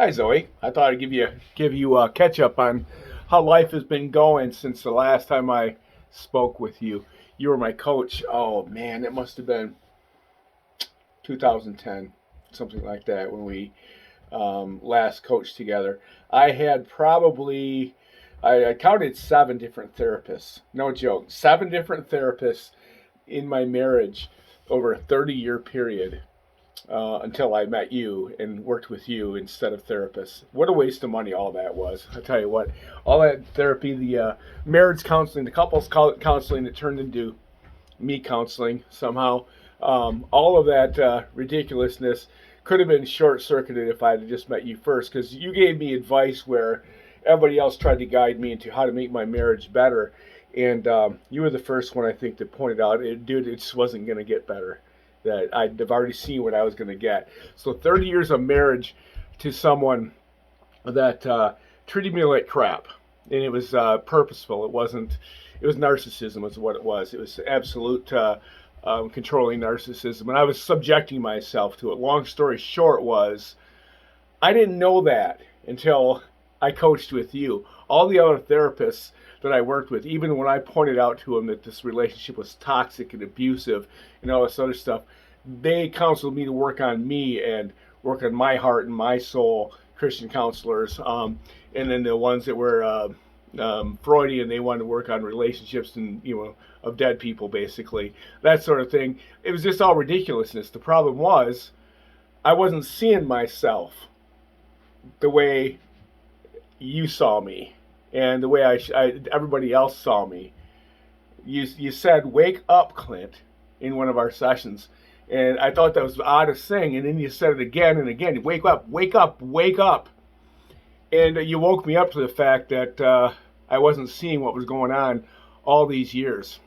Hi Zoe. I thought I'd give you a catch up on how life has been going since the last time I spoke with you. You were my coach. Oh man, it must have been 2010, something like that, when we last coached together. I had probably I counted 7 different therapists. No joke, 7 different therapists in my marriage over a 30-year period until I met you and worked with you instead of therapists. What a waste of money all that was. I tell you what, all that therapy, the marriage counseling, the couples counseling that turned into me counseling somehow, all of that ridiculousness could have been short circuited if I had just met you first, because you gave me advice where everybody else tried to guide me into how to make my marriage better. And you were the first one I think that pointed out, dude, it just wasn't going to get better. That I'd have already seen what I was going to get. So 30 years of marriage to someone that treated me like crap, and it was purposeful. It wasn't. It was narcissism, is what it was. It was absolute controlling narcissism, and I was subjecting myself to it. Long story short was, I didn't know that until I coached with you. All the other therapists that I worked with, even when I pointed out to them that this relationship was toxic and abusive and all this other stuff, they counseled me to work on me and work on my heart and my soul. Christian counselors, and then the ones that were Freudian, they wanted to work on relationships and of dead people, basically that sort of thing. It was just all ridiculousness. The problem was I wasn't seeing myself the way you saw me and the way everybody else saw me. You said, "Wake up, Clint," in one of our sessions, and I thought that was the oddest thing. And then you said it again and again: "Wake up, wake up, wake up." And you woke me up to the fact that I wasn't seeing what was going on all these years.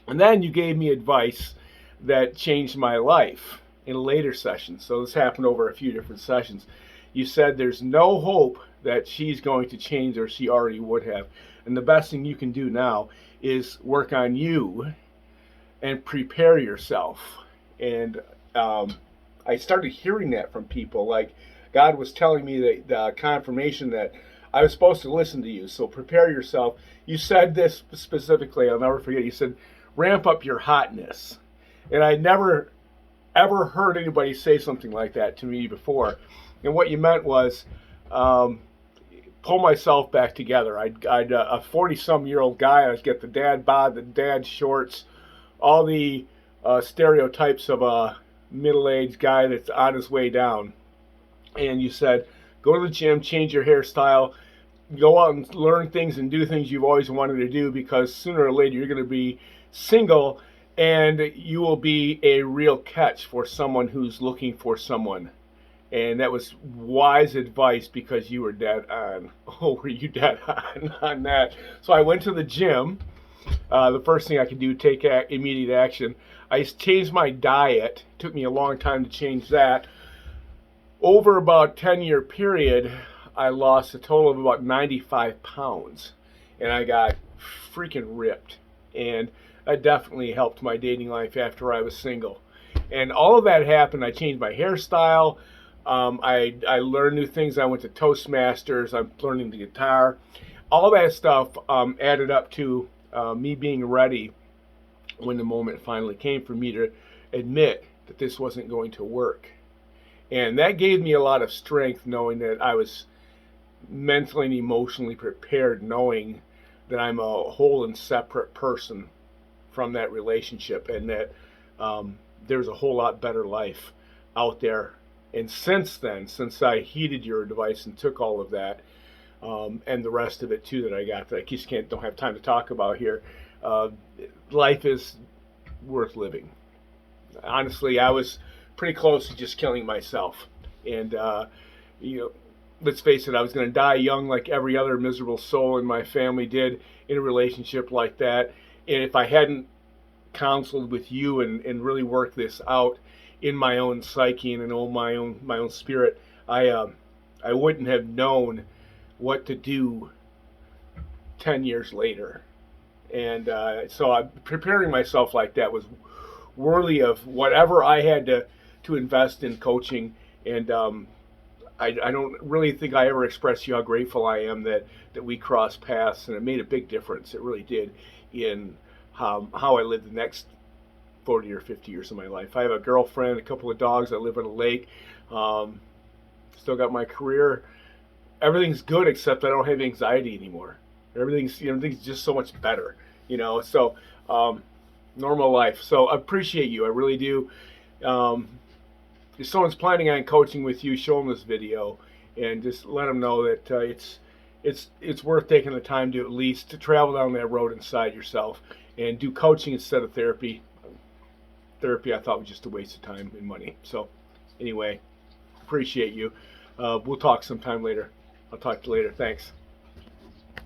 And then you gave me advice that changed my life in a later session. So this happened over a few different sessions. You said there's no hope that she's going to change, or she already would have. And the best thing you can do now is work on you and prepare yourself. And I started hearing that from people. Like, God was telling me that the confirmation that I was supposed to listen to you. So prepare yourself. You said this specifically, I'll never forget. You said, ramp up your hotness. And I never ever heard anybody say something like that to me before. And what you meant was pull myself back together. I'd a 40-some-year-old guy. I'd get the dad bod, the dad shorts, all the stereotypes of a middle-aged guy that's on his way down. And you said, go to the gym, change your hairstyle, go out and learn things and do things you've always wanted to do, because sooner or later you're going to be single and you will be a real catch for someone who's looking for someone. And that was wise advice, because you were dead on. Oh, were you dead on that? So I went to the gym. The first thing I could do, take immediate action. I changed my diet. It took me a long time to change that. Over about a 10-year period, I lost a total of about 95 pounds. And I got freaking ripped. And that definitely helped my dating life after I was single. And all of that happened. I changed my hairstyle. I learned new things. I went to Toastmasters. I'm learning the guitar. All that stuff added up to me being ready when the moment finally came for me to admit that this wasn't going to work. And that gave me a lot of strength, knowing that I was mentally and emotionally prepared, knowing that I'm a whole and separate person from that relationship, and that there's a whole lot better life out there. And since then, since I heeded your advice and took all of that, and the rest of it too that I got that I just don't have time to talk about here, life is worth living. Honestly, I was pretty close to just killing myself. And, let's face it, I was going to die young like every other miserable soul in my family did in a relationship like that. And if I hadn't counseled with you and really worked this out in my own psyche and in my own spirit, I wouldn't have known what to do 10 years later. And so preparing myself like that was worthy of whatever I had to invest in coaching. And I don't really think I ever expressed to you how grateful I am that we crossed paths, and it made a big difference. It really did in how I lived the next 40 or 50 years of my life. I have a girlfriend, a couple of dogs. I live on a lake. Um, Still got my career. Everything's good except I don't have anxiety anymore. Everything's just so much better. So normal life. So I appreciate you. I really do. Um, if someone's planning on coaching with you, show them this video and just let them know that it's worth taking the time to at least to travel down that road inside yourself and do coaching instead of therapy. Therapy I thought was just a waste of time and money. So anyway, appreciate you. We'll talk sometime later. I'll talk to you later. Thanks.